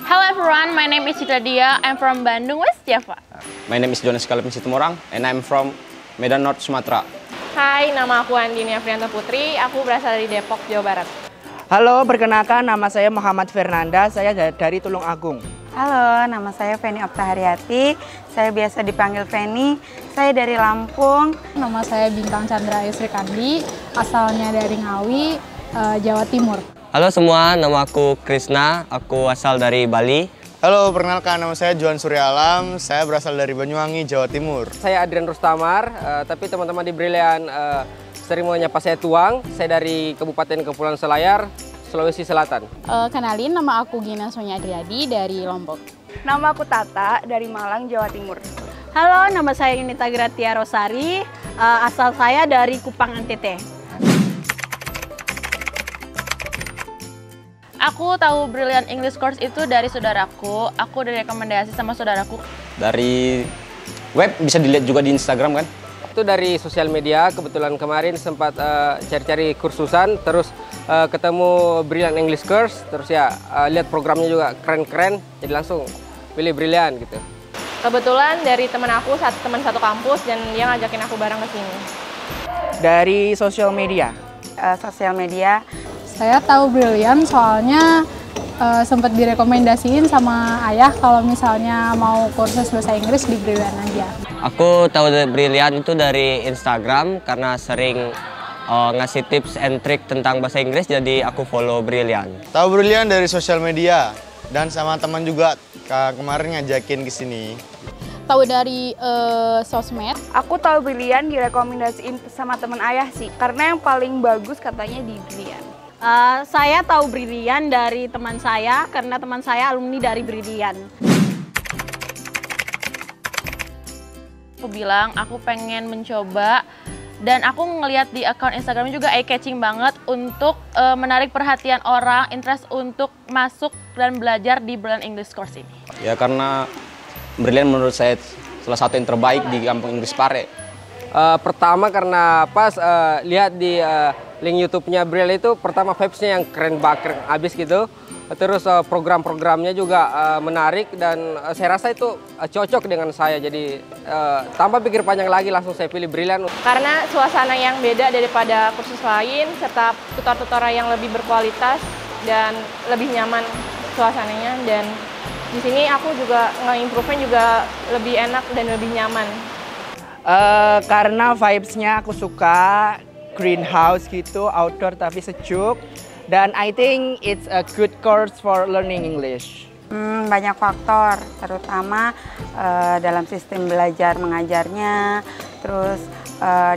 Hello everyone, my name is Citra Dia. I'm from Bandung, West Java. My name is Jonas Kalipin Situmorang, and I'm from Medan North, Sumatera. Hai, nama aku Andini Afrianta Putri. Aku berasal dari Depok, Jawa Barat. Halo, perkenalkan nama saya Muhammad Fernanda. Saya dari Tulung Agung. Halo, nama saya Feni Optaharyati. Saya biasa dipanggil Feni. Saya dari Lampung. Nama saya Bintang Chandra Yusri Kandi, asalnya dari Ngawi, Jawa Timur. Halo semua, nama aku Krisna, aku asal dari Bali. Halo, perkenalkan nama saya Johan Surya Alam, saya berasal dari Banyuwangi, Jawa Timur. Saya Adrian Rustamar, tapi teman-teman di Brilian sering menyapa saya Tuang. Saya dari Kabupaten Kepulauan Selayar, Sulawesi Selatan. Kenalin, nama aku Gina Sonya Adriadi dari Lombok. Nama aku Tata dari Malang, Jawa Timur. Halo, nama saya Yunita Gratia Rosari, asal saya dari Kupang NTT. Aku tahu Brilliant English Course itu dari saudaraku. Aku direkomendasi sama saudaraku. Dari web bisa dilihat juga di Instagram kan? Itu dari sosial media, kebetulan kemarin sempat cari-cari kursusan, terus ketemu Brilliant English Course, terus ya lihat programnya juga keren-keren, jadi langsung pilih Brilliant gitu. Kebetulan dari teman aku, teman satu kampus, dan dia ngajakin aku bareng ke sini. Dari sosial media. Sosial media. Saya tahu Brilliant soalnya sempat direkomendasiin sama ayah kalau misalnya mau kursus bahasa Inggris di Brilliant aja. Aku tahu Brilliant itu dari Instagram karena sering ngasih tips and trick tentang bahasa Inggris, jadi aku follow Brilliant. Tahu Brilliant dari sosial media dan sama teman juga kemarin ngajakin ke sini. Tahu dari sosmed. Aku tahu Brilliant direkomendasiin sama teman ayah sih, karena yang paling bagus katanya di Brilliant. Saya tahu Brilliant dari teman saya, karena teman saya alumni dari Brilliant. Aku bilang aku pengen mencoba, dan aku ngeliat di akun Instagram juga eye-catching banget untuk menarik perhatian orang, interest untuk masuk dan belajar di Brilliant English Course ini. Ya karena Brilliant menurut saya salah satu yang terbaik di Kampung Inggris Pare. Pertama karena pas lihat di link YouTube-nya Brilliant itu, pertama vibes-nya yang keren banget, abis gitu. Terus program-programnya juga menarik dan saya rasa itu cocok dengan saya. Jadi tanpa pikir panjang lagi langsung saya pilih Brilliant. Karena suasana yang beda daripada kursus lain, serta tutor-tutor yang lebih berkualitas dan lebih nyaman suasananya. Dan di sini aku juga nge-improve-nya juga lebih enak dan lebih nyaman. Karena vibes-nya aku suka, greenhouse gitu, outdoor tapi sejuk. Dan I think it's a good course for learning English. Banyak faktor, terutama dalam sistem belajar mengajarnya. Terus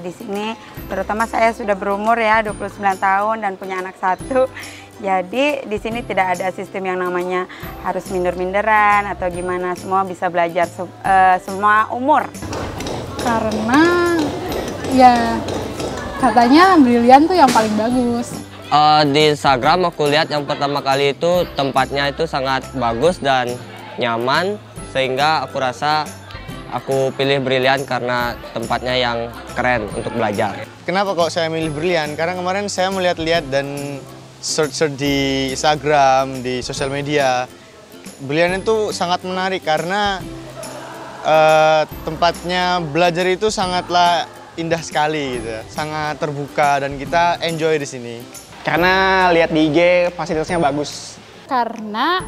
di sini, terutama saya sudah berumur ya 29 tahun dan punya anak satu. Jadi di sini tidak ada sistem yang namanya harus minder-minderan atau gimana. Semua bisa belajar semua umur. Karena ya katanya Brilliant tuh yang paling bagus. Di Instagram aku lihat yang pertama kali itu tempatnya itu sangat bagus dan nyaman, sehingga aku rasa aku pilih Brilliant karena tempatnya yang keren untuk belajar. Kenapa kok saya milih Brilliant? Karena kemarin saya melihat-lihat dan search di Instagram, di sosial media. Brilliant itu sangat menarik karena tempatnya belajar itu sangatlah indah sekali gitu, sangat terbuka dan kita enjoy di sini. Karena lihat di IG fasilitasnya bagus. Karena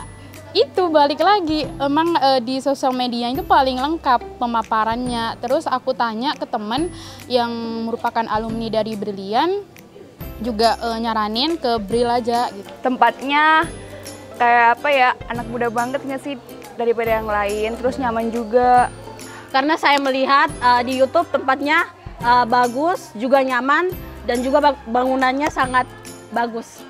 itu balik lagi, emang di sosial media itu paling lengkap pemaparannya. Terus aku tanya ke teman yang merupakan alumni dari Brilliant, juga nyaranin ke Bril aja gitu. Tempatnya kayak apa ya, anak muda banget nggak sih daripada yang lain, terus nyaman juga. Karena saya melihat di YouTube tempatnya bagus, juga nyaman, dan juga bangunannya sangat bagus.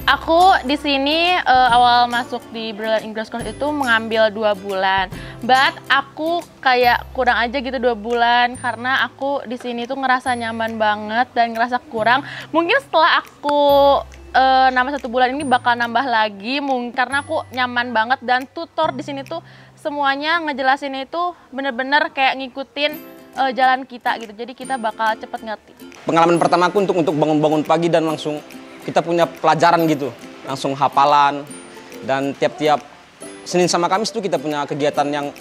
Aku di sini awal masuk di Brilliant English Course itu mengambil 2 bulan. But aku kayak kurang aja gitu 2 bulan karena aku di sini tuh ngerasa nyaman banget dan ngerasa kurang. Mungkin setelah aku nambah 1 bulan ini bakal nambah lagi, karena aku nyaman banget dan tutor di sini tuh semuanya ngejelasin itu bener-bener kayak ngikutin jalan kita gitu, jadi kita bakal cepet ngerti. Pengalaman pertama aku untuk bangun-bangun pagi dan langsung kita punya pelajaran gitu, langsung hafalan. Dan tiap-tiap Senin sama Kamis tuh kita punya kegiatan yang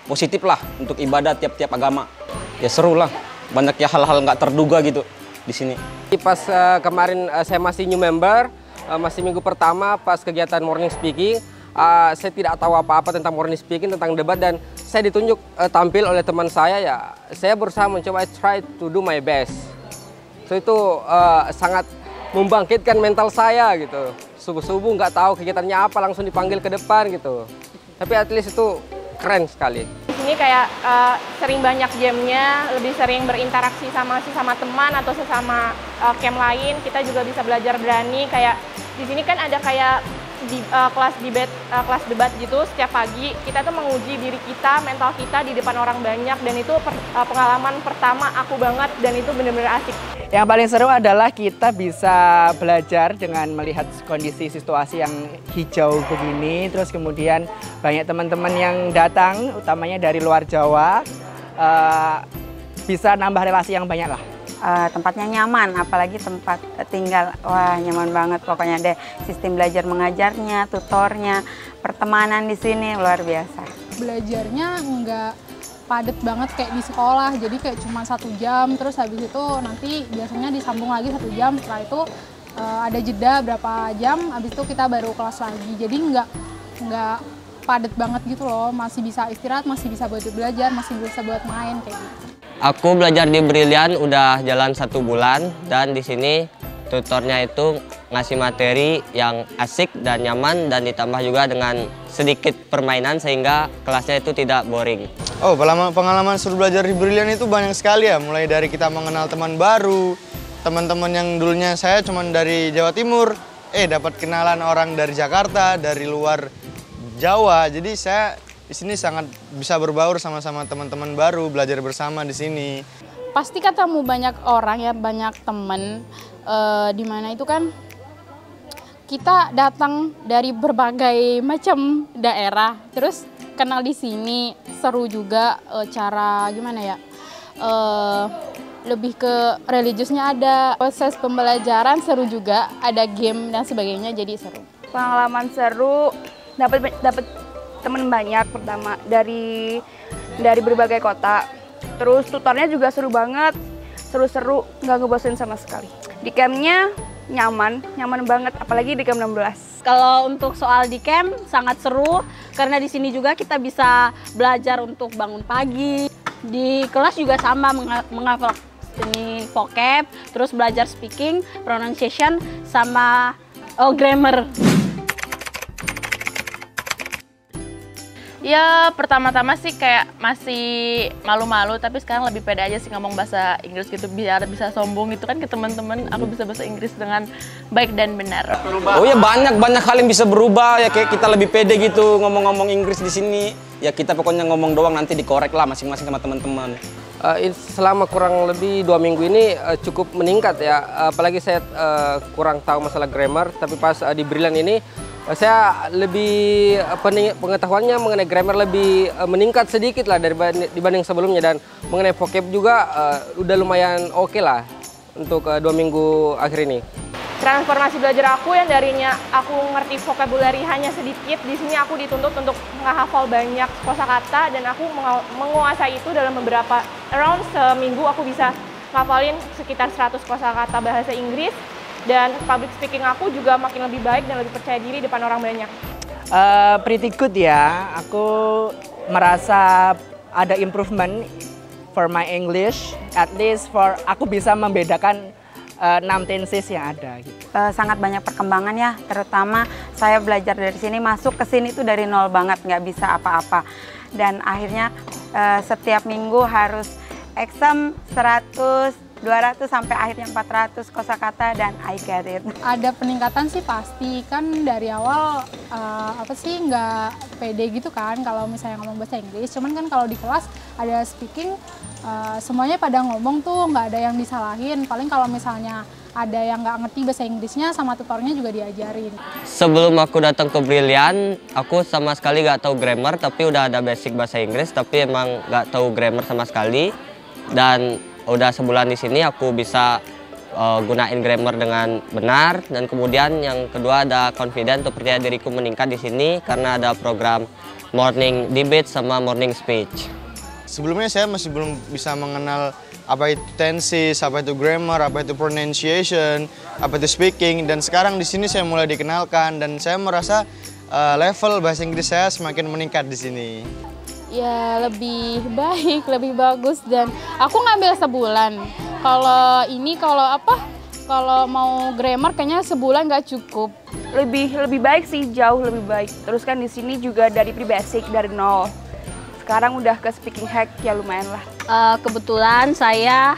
positif lah untuk ibadah tiap-tiap agama. Ya seru lah, banyak ya hal-hal nggak terduga gitu di sini. Pas kemarin saya masih new member, masih minggu pertama pas kegiatan morning speaking, saya tidak tahu apa-apa tentang morning speaking, tentang debat, dan saya ditunjuk tampil oleh teman saya. Ya, saya berusaha mencoba, I try to do my best. So itu sangat membangkitkan mental saya gitu. Subuh-subuh nggak tahu kegiatannya apa, langsung dipanggil ke depan gitu. Tapi at least itu keren sekali. Di sini kayak sering banyak jamnya, lebih sering berinteraksi sama teman atau sesama camp lain. Kita juga bisa belajar berani. Kayak di sini kan ada kayak kelas debat gitu setiap pagi. Kita tuh menguji diri kita, mental kita di depan orang banyak, dan itu pengalaman pertama aku banget, dan itu benar-benar asik. Yang paling seru adalah kita bisa belajar dengan melihat kondisi situasi yang hijau begini, terus kemudian banyak teman-teman yang datang, utamanya dari luar Jawa, bisa nambah relasi yang banyak lah. Tempatnya nyaman, apalagi tempat tinggal, wah nyaman banget pokoknya deh. Sistem belajar mengajarnya, tutornya, pertemanan di sini luar biasa. Belajarnya nggak padat banget kayak di sekolah, jadi kayak cuma 1 jam, terus habis itu nanti biasanya disambung lagi 1 jam, setelah itu ada jeda berapa jam, habis itu kita baru kelas lagi. Jadi nggak padat banget gitu loh, masih bisa istirahat, masih bisa buat belajar, masih bisa buat main kayak gitu. Aku belajar di Brilliant udah jalan 1 bulan, dan di sini tutornya itu ngasih materi yang asik dan nyaman, dan ditambah juga dengan sedikit permainan sehingga kelasnya itu tidak boring. Oh, pengalaman seru belajar di Brilliant itu banyak sekali ya, mulai dari kita mengenal teman baru, teman-teman yang dulunya saya cuma dari Jawa Timur, dapat kenalan orang dari Jakarta, dari luar Jawa. Jadi saya di sini sangat bisa berbaur sama-sama teman-teman baru, belajar bersama di sini. Pasti ketemu banyak orang ya, banyak temen, di mana itu kan kita datang dari berbagai macam daerah, terus kenal di sini, seru juga. Cara gimana ya, lebih ke religiusnya ada, proses pembelajaran seru juga, ada game dan sebagainya, jadi seru. Pengalaman seru, dapat teman banyak, pertama dari berbagai kota. Terus tutornya juga seru banget, seru-seru, nggak ngebosenin sama sekali. Di campnya nyaman banget, apalagi di camp 16. Kalau untuk soal di camp sangat seru, karena di sini juga kita bisa belajar untuk bangun pagi. Di kelas juga sama, menghafal ini vocab, terus belajar speaking, pronunciation, sama grammar. Ya pertama-tama sih kayak masih malu-malu, tapi sekarang lebih pede aja sih ngomong bahasa Inggris gitu, biar bisa sombong gitu kan ke teman-teman, aku bisa bahasa Inggris dengan baik dan benar. Oh ya, banyak hal yang bisa berubah ya, kayak kita lebih pede gitu ngomong-ngomong Inggris di sini. Ya kita pokoknya ngomong doang, nanti dikorek lah masing-masing sama teman-teman. Selama kurang lebih 2 minggu ini cukup meningkat ya, apalagi saya kurang tahu masalah grammar, tapi pas di Brilliant ini saya lebih pengetahuannya mengenai grammar lebih meningkat sedikit lah dibanding sebelumnya, dan mengenai vocab juga udah lumayan oke lah untuk 2 minggu akhir ini. Transformasi belajar aku yang darinya aku ngerti vocabulary hanya sedikit, di sini aku dituntut untuk menghafal banyak kosakata, dan aku menguasai itu dalam around seminggu aku bisa ngafalin sekitar 100 kosakata bahasa Inggris. Dan public speaking aku juga makin lebih baik dan lebih percaya diri depan orang banyak. Pretty good ya, aku merasa ada improvement for my English, at least for aku bisa membedakan 6 tenses yang ada. Gitu. Sangat banyak perkembangan ya, terutama saya belajar dari sini, masuk ke sini tuh dari nol banget, nggak bisa apa-apa. Dan akhirnya setiap minggu harus exam 100, 200 sampai akhirnya 400 kosakata, dan I get it. Ada peningkatan sih pasti, kan dari awal nggak pede gitu kan kalau misalnya ngomong bahasa Inggris, cuman kan kalau di kelas ada speaking, semuanya pada ngomong tuh nggak ada yang disalahin. Paling kalau misalnya ada yang nggak ngerti bahasa Inggrisnya sama tutornya juga diajarin. Sebelum aku datang ke Brilliant, aku sama sekali nggak tahu grammar, tapi udah ada basic bahasa Inggris, tapi emang nggak tahu grammar sama sekali. Dan udah sebulan di sini aku bisa gunain grammar dengan benar, dan kemudian yang kedua ada confident atau percaya diriku meningkat di sini karena ada program morning debate sama morning speech. Sebelumnya saya masih belum bisa mengenal apa itu tenses, apa itu grammar, apa itu pronunciation, apa itu speaking, dan sekarang di sini saya mulai dikenalkan dan saya merasa level bahasa Inggris saya semakin meningkat di sini. Ya lebih baik, lebih bagus, dan aku ngambil sebulan. Kalau mau grammar kayaknya sebulan nggak cukup. Lebih baik sih, jauh lebih baik. Terus kan di sini juga dari pre-basic dari nol. Sekarang udah ke speaking hack ya lumayan lah. Kebetulan saya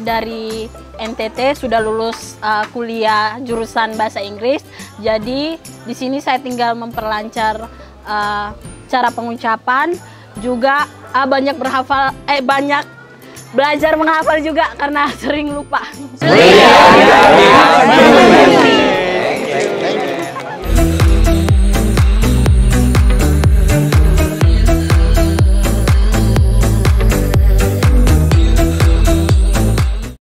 dari NTT sudah lulus kuliah jurusan bahasa Inggris. Jadi di sini saya tinggal memperlancar cara pengucapan, juga banyak belajar menghafal juga karena sering lupa.